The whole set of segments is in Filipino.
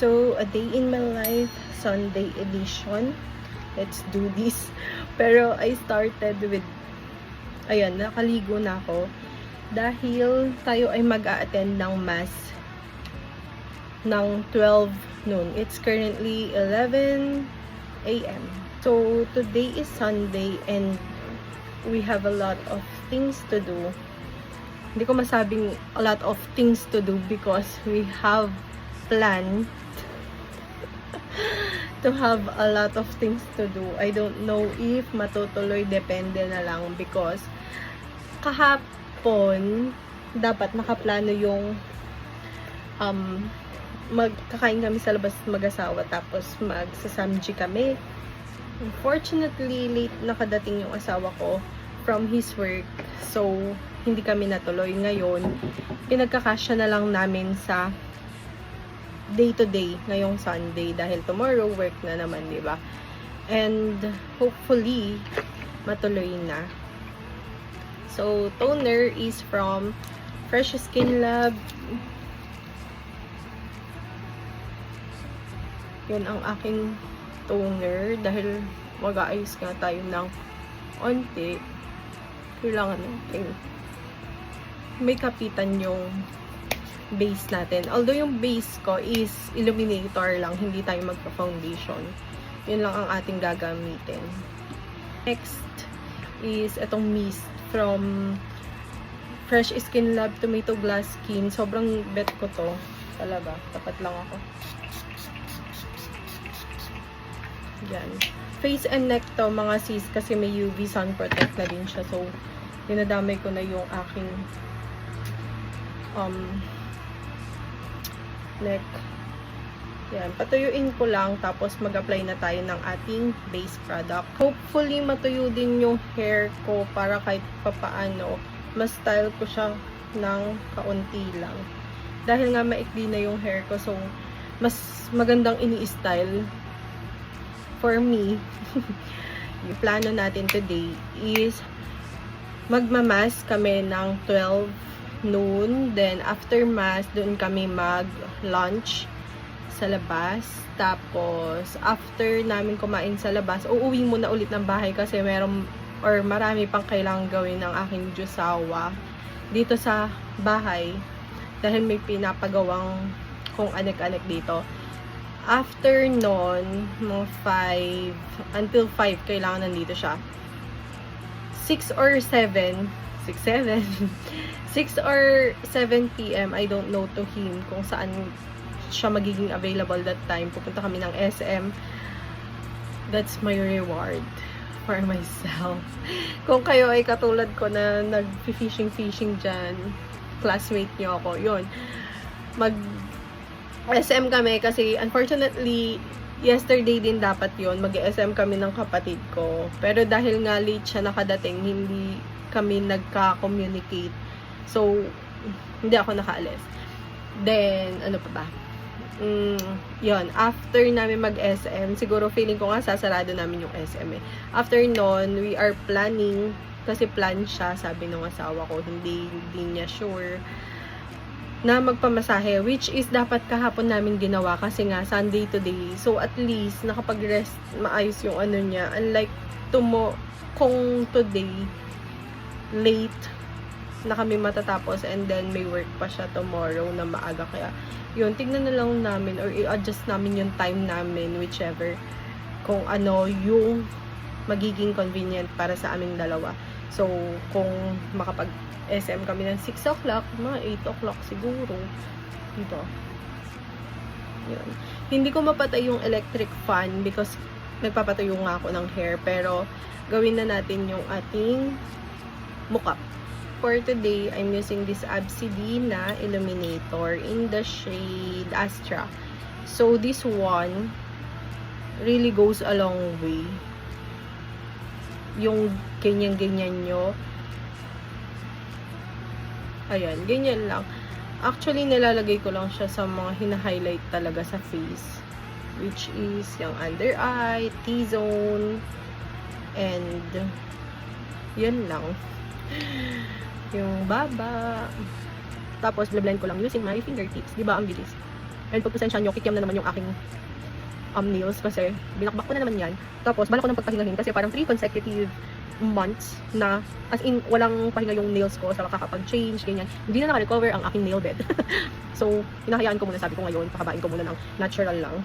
So, a day in my life, Sunday edition. Let's do this. Pero I started with, ayan, nakaligo na ako. Dahil tayo ay mag-a-attend ng mass ng 12 noon. It's currently 11 a.m. So, today is Sunday and we have a lot of things to do. Hindi ko masabing a lot of things to do because we have planned to have a lot of things to do. I don't know if matutuloy, depende na lang because kahapon dapat nakaplano yung magkakain kami sa labas mag-asawa tapos magsasamji kami. Unfortunately, late nakadating yung asawa ko from his work. So, hindi kami natuloy. Ngayon, pinagkakasya na lang namin sa day-to-day ngayong Sunday dahil tomorrow work na naman, di ba? And hopefully, matuloy na. So, toner is from Fresh Skin Lab. Yun ang aking toner dahil mag-aayos nga tayo ng onti. Kailangan natin may kapitan yung base natin. Although yung base ko is illuminator lang, hindi tayo magpa-foundation. Yun lang ang ating gagamitin. Next is itong mist from Fresh Skin Lab Tomato Glass Skin. Sobrang bet ko to. Talaga. Tapat lang ako. Yan. Face and neck to mga sis kasi may UV sun protect na din siya. So, dinadamay ko na yung aking neck. Yan. Patuyuin ko lang tapos mag-apply na tayo ng ating base product. Hopefully, matuyo din yung hair ko para kahit papaano ma-style ko siya ng kaunti lang. Dahil nga maikli na yung hair ko so mas magandang ini-style for me. Yung plano natin today is magmamas kami ng 12 noon. Then, after mass, doon kami mag-lunch sa labas. Tapos, after namin kumain sa labas, uuwi muna ulit ng bahay kasi marami pang kailangang gawin ng aking Diyosawa dito sa bahay. Dahil may pinapagawang kung anek-anek dito. After nun, mga 5, until 5, kailangan nandito siya. 6 or 7 p.m. I don't know to him kung saan siya magiging available that time. Pupunta kami ng SM. That's my reward for myself. Kung kayo ay katulad ko na nag-fishing dyan, classmate nyo ako, yun. SM kami kasi unfortunately yesterday din dapat yon mag-SM kami ng kapatid ko. Pero dahil nga late siya nakadating, hindi kami nagka-communicate. So, hindi ako nakaalis. Then, ano pa ba? Yun, after namin mag-SM, siguro feeling ko nga sasarado namin yung SM eh. After nun, we are planning, kasi plan siya, sabi ng asawa ko, hindi niya sure na magpamasahe, which is dapat kahapon namin ginawa kasi nga Sunday today. So at least nakapag-rest maayos yung ano niya. Unlike kung today late na kami matatapos and then may work pa siya tomorrow na maaga, kaya yun, tignan na lang namin or i-adjust namin yung time namin, whichever, kung ano yung magiging convenient para sa aming dalawa. So kung SM kami ng 6 o'clock, mga 8 o'clock siguro. Dito. Yun. Hindi ko mapatay yung electric fan because nagpapatayo nga ako ng hair. Pero, gawin na natin yung ating mukha. For today, I'm using this Absidina Illuminator in the shade Astra. So, this one really goes a long way. Yung ganyan-ganyan nyo. Ayan, ganyan lang. Actually, nilalagay ko lang siya sa mga hina-highlight talaga sa face. Which is yung under eye, T-zone, and yun lang. Yung baba. Tapos, blend ko lang using my fingertips. Diba, ang bilis. And pagpasensya nyo, kikiam na naman yung aking nails kasi binakbak ko na naman yan. Tapos, bala ko ng pagpahingahin kasi parang 3 consecutive months na as in walang pahinga yung nails ko sa kakapag-change, ganyan. Hindi na naka-recover ang aking nail bed. So, hinahayaan ko muna, sabi ko ngayon, pakabain ko muna ng natural lang.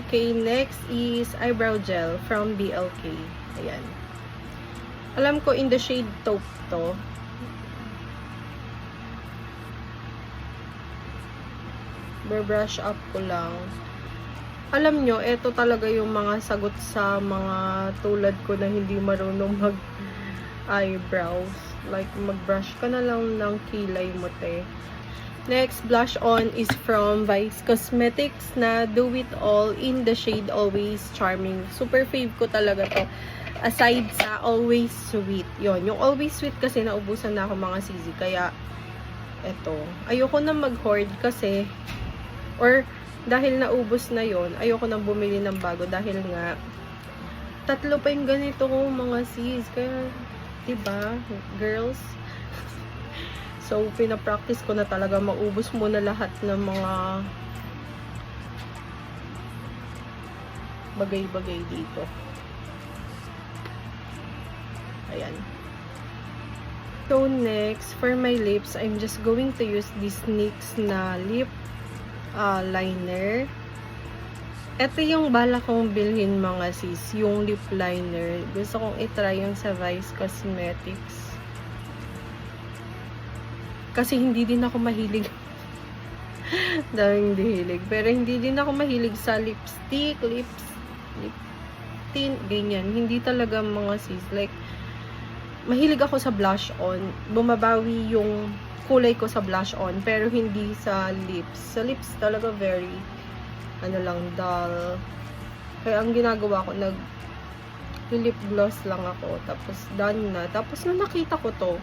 Okay, next is eyebrow gel from BLK. Ayan. Alam ko in the shade taupe to. Brush up ko lang. Alam nyo, ito talaga yung mga sagot sa mga tulad ko na hindi marunong mag-eyebrows. Like, mag-brush ka na lang ng kilay mo, te. Next blush on is from Vice Cosmetics na Do It All in the shade Always Charming. Super fave ko talaga to. Aside sa Always Sweet. Yon, yung Always Sweet kasi naubusan na ako mga sisi. Kaya, eto. Ayoko na mag-hoard kasi, or dahil naubos na yon, ayoko nang bumili ng bago dahil nga 3 pa yung ganito ko mga sis. Kaya, diba, girls? So, pinapractice ko na talaga maubos muna lahat ng mga bagay-bagay dito. Ayan. So, next, for my lips, I'm just going to use this NYX na lip liner. Ito yung bala kong bilhin mga sis, yung lip liner. Gusto kong itry yung sa Vice Cosmetics. Kasi hindi din ako mahilig. Daming dihilig. Pero hindi din ako mahilig sa lipstick, lip tint, ganyan. Hindi talaga mga sis. Like, mahilig ako sa blush on. Bumabawi yung kulay ko sa blush on, pero hindi sa lips. Sa lips talaga very, dull. Kaya ang ginagawa ko, lip gloss lang ako. Tapos, done na. Tapos, nung nakita ko to,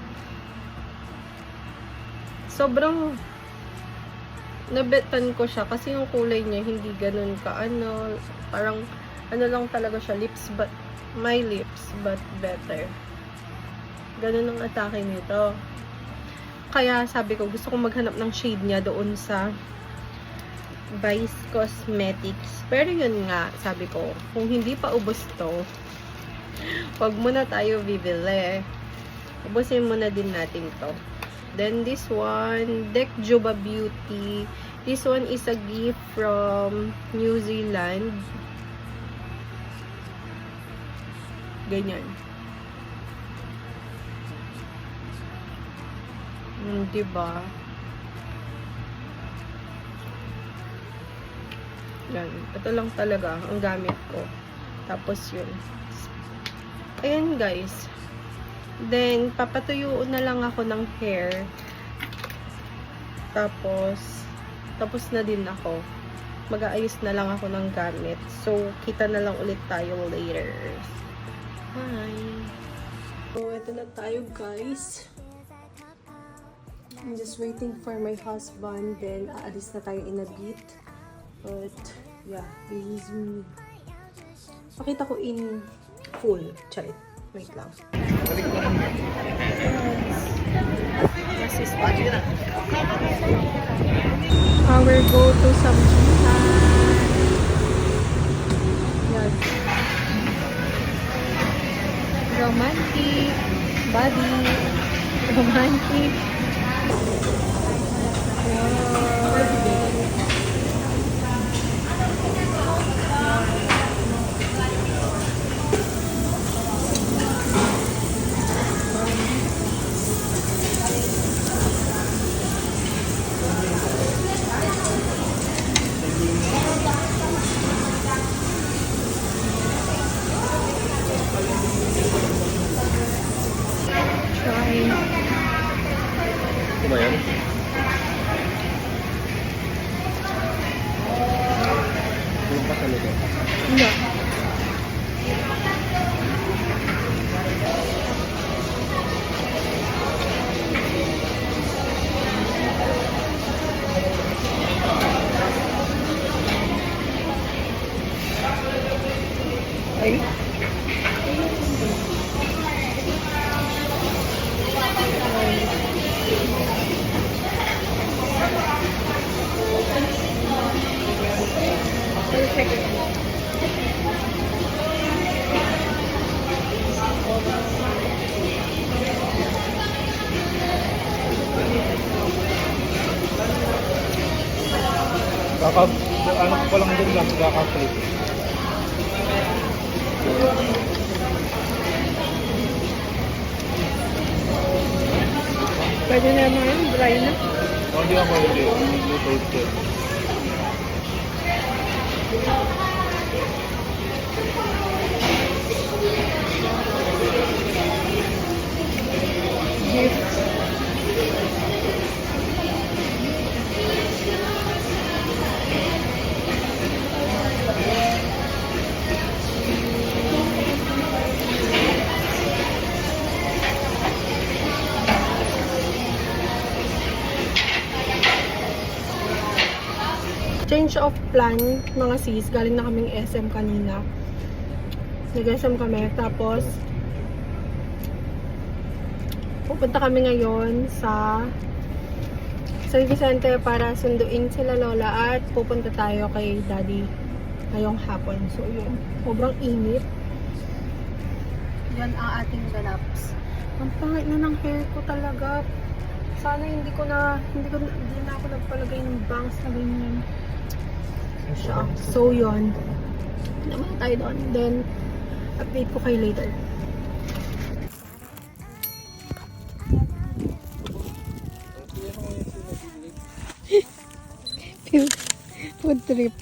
sobrang nabetan ko siya kasi yung kulay niya hindi ganun ka, parang, lang talaga siya, lips, but, my lips, but better. Ganun ang atake nito. Kaya sabi ko, gusto kong maghanap ng shade niya doon sa Vice Cosmetics. Pero yun nga, sabi ko, kung hindi pa ubos to, wag muna tayo bibili. Ubusin muna din natin to. Then this one, Dec Juba Beauty. This one is a gift from New Zealand. Ganyan. Diba? Yan. Ito lang talaga ang gamit ko. Tapos yun. Ayan guys. Then, papatuyo na lang ako ng hair. Tapos na din ako. Mag-aayos na lang ako ng gamit. So, kita na lang ulit tayo later. Hi! So, ito na tayo guys. I'm just waiting for my husband. Then, aalis na tayo in a bit. But, yeah, this is me. Pakita ko in full. Charit. Wait lang. Our go to Samjihan. Yan. Romantic. Body. Romantic. Ano ba yan? Yung pa talaga? Hindi. Ay. Check it. Ano ko pa lang din lang, kaka-flip. Pwede na naman, dry na. Hindi ako luto ito. Change of plan, mga sis. Galing na kaming SM kanina. Nag-SM kami. Tapos, pupunta kami ngayon sa Service Center para sunduin sila lola at pupunta tayo kay daddy ngayong hapon. So, yun. Sobrang init. Yan ang ating ganaps. Ang pangit na ng hair ko talaga. Sana hindi na ako nagpalagay ng bangs na ganyan. Siya. So, yun. Naman tayo doon. Then, update ko kayo later. Food trip.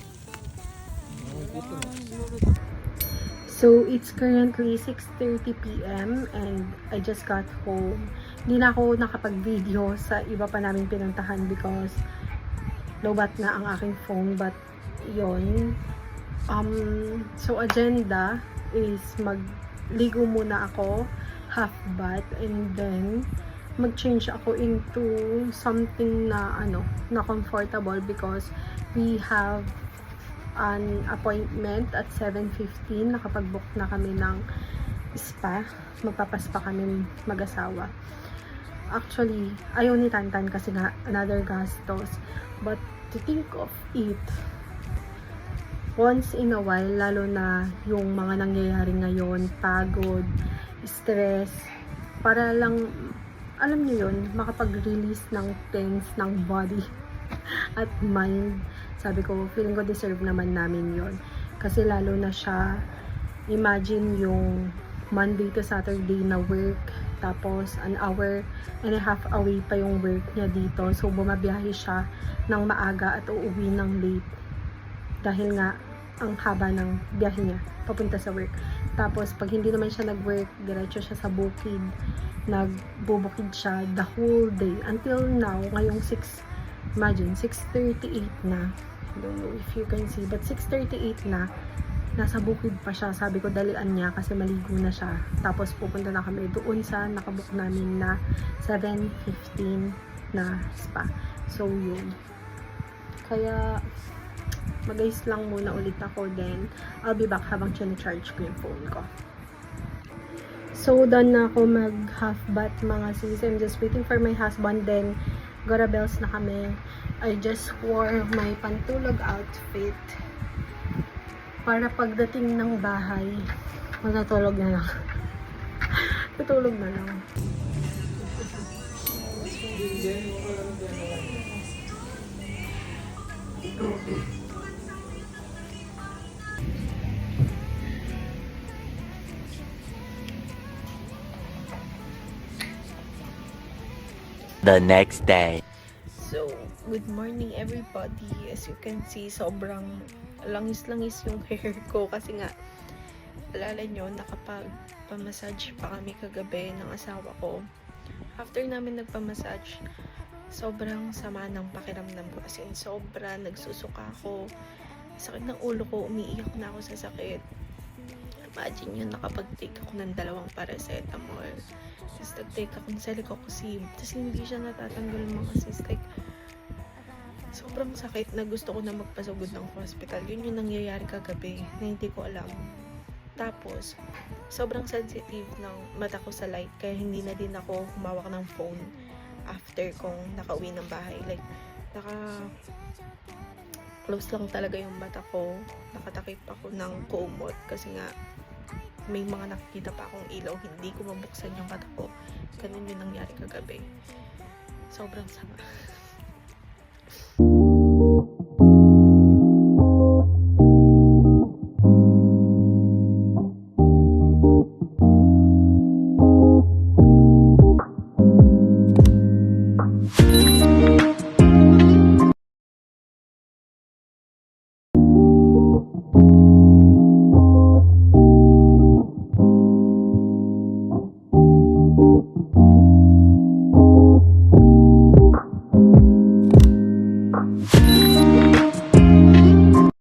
So, it's currently 6:30 p.m. and I just got home. Hindi na ako nakapag-video sa iba pa namin pinuntahan because lobat na ang aking phone, but yon. So agenda is magligo muna ako, half bath, and then mag-change ako into something na na comfortable because we have an appointment at 7:15. Nakapag-book na kami ng spa. Magpapaspa kami mag-asawa. Actually, ayaw ni Tantan kasi nga another gastos. But to think of it, once in a while, lalo na yung mga nangyayari ngayon, pagod, stress, para lang, alam niyo yun, makapag-release ng tense ng body at mind. Sabi ko, feeling ko deserve naman namin yon. Kasi lalo na siya, imagine yung Monday to Saturday na work, tapos an hour and a half away pa yung work niya dito. So, bumabiyahe siya ng maaga at uuwi ng late. Dahil nga, ang haba ng biyahe niya papunta sa work. Tapos, pag hindi naman siya nag-work, diretso siya sa bukid. Nagbubukid siya the whole day. Until now, ngayong 6:38 na. I don't know if you can see, but 6:38 na. Nasa bukid pa siya. Sabi ko, dalian niya kasi maligo na siya. Tapos, pupunta na kami doon sa nakabook namin na 7:15 na spa. So, yun. Kaya, mag-ayos lang muna ulit ako. Then, I'll be back habang charge ko yung phone ko. So, done na ako mag-half bath, mga sis. I'm just waiting for my husband. Then, Gora Bells na kami. I just wore my pantulog outfit. Para pagdating ng bahay, matutulog na lang. Tutulog na lang. The next day. So, good morning everybody. As you can see, sobrang langis-langis yung hair ko kasi nga, alala nyo, nakapag-pamassage pa kami kagabi ng asawa ko. After namin nagpamassage, sobrang sama ng pakiramdam ko. As in, sobra, nagsusuka ako. Sakit ng ulo ko, umiiyak na ako sa sakit. Imagine yun, nakapag-take ako ng 2 paracetamol. Tapos nag-take ako ng Celecoxib. Tapos hindi siya natatanggal, mga sis. Like, sobrang sakit na gusto ko na magpasugod ng hospital. Yun yung nangyayari kagabi na hindi ko alam. Tapos, sobrang sensitive ng mata ko sa light. Kaya hindi na din ako humawak ng phone after kong nakauwi ng bahay. Like, close lang talaga yung mata ko. Nakatakip ako ng kumot kasi nga may mga nakikita pa akong ilaw. Hindi ko mabuksan yung mata ko. Ganun yung nangyari kagabi. Sobrang sama.